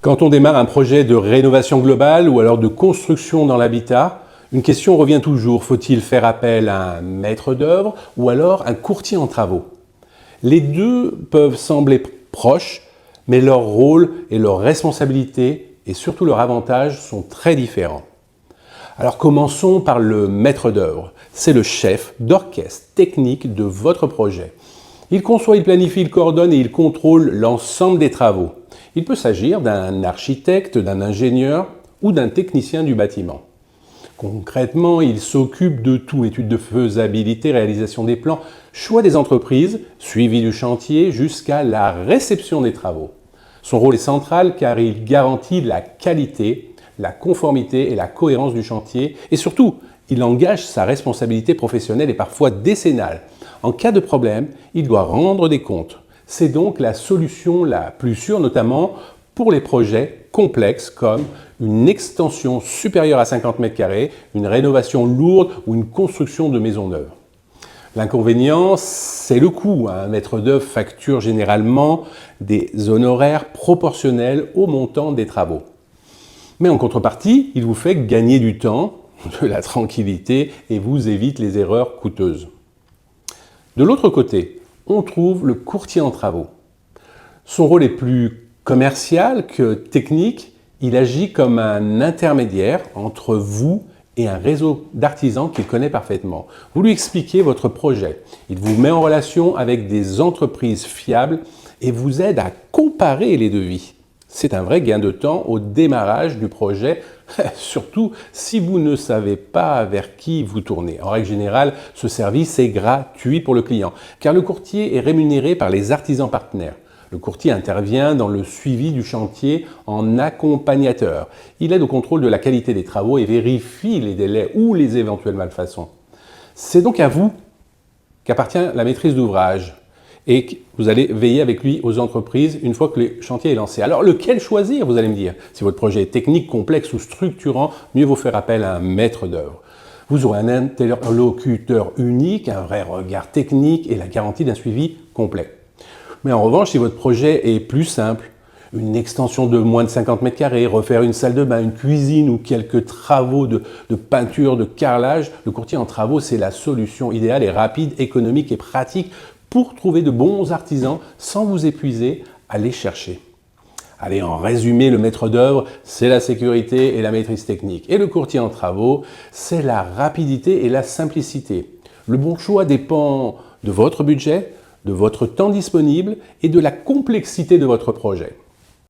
Quand on démarre un projet de rénovation globale ou alors de construction dans l'habitat, une question revient toujours. Faut-il faire appel à un maître d'œuvre ou alors un courtier en travaux? Les deux peuvent sembler proches, mais leur rôle et leurs responsabilités et surtout leurs avantages sont très différents. Alors commençons par le maître d'œuvre. C'est le chef d'orchestre technique de votre projet. Il conçoit, il planifie, il coordonne et il contrôle l'ensemble des travaux. Il peut s'agir d'un architecte, d'un ingénieur ou d'un technicien du bâtiment. Concrètement, il s'occupe de tout, étude de faisabilité, réalisation des plans, choix des entreprises, suivi du chantier jusqu'à la réception des travaux. Son rôle est central car il garantit la qualité, la conformité et la cohérence du chantier et surtout, il engage sa responsabilité professionnelle et parfois décennale. En cas de problème, il doit rendre des comptes. C'est donc la solution la plus sûre, notamment pour les projets complexes comme une extension supérieure à 50 m², une rénovation lourde ou une construction de maisons neuves. L'inconvénient, c'est le coût. Un maître d'œuvre facture généralement des honoraires proportionnels au montant des travaux. Mais en contrepartie, il vous fait gagner du temps, de la tranquillité et vous évite les erreurs coûteuses. De l'autre côté, on trouve le courtier en travaux. Son rôle est plus commercial que technique. Il agit comme un intermédiaire entre vous et un réseau d'artisans qu'il connaît parfaitement. Vous lui expliquez votre projet. Il vous met en relation avec des entreprises fiables et vous aide à comparer les devis. C'est un vrai gain de temps au démarrage du projet, surtout si vous ne savez pas vers qui vous tournez. En règle générale, ce service est gratuit pour le client, car le courtier est rémunéré par les artisans partenaires. Le courtier intervient dans le suivi du chantier en accompagnateur. Il aide au contrôle de la qualité des travaux et vérifie les délais ou les éventuelles malfaçons. C'est donc à vous qu'appartient la maîtrise d'ouvrage et vous allez veiller avec lui aux entreprises une fois que le chantier est lancé. Alors lequel choisir, vous allez me dire? Si votre projet est technique, complexe ou structurant, mieux vaut faire appel à un maître d'œuvre. Vous aurez un interlocuteur unique, un vrai regard technique et la garantie d'un suivi complet. Mais en revanche, si votre projet est plus simple, une extension de moins de 50 m², refaire une salle de bain, une cuisine ou quelques travaux de peinture, de carrelage, le courtier en travaux, c'est la solution idéale et rapide, économique et pratique pour trouver de bons artisans sans vous épuiser à les chercher. Allez, en résumé, le maître d'œuvre, c'est la sécurité et la maîtrise technique. Et le courtier en travaux, c'est la rapidité et la simplicité. Le bon choix dépend de votre budget, de votre temps disponible et de la complexité de votre projet.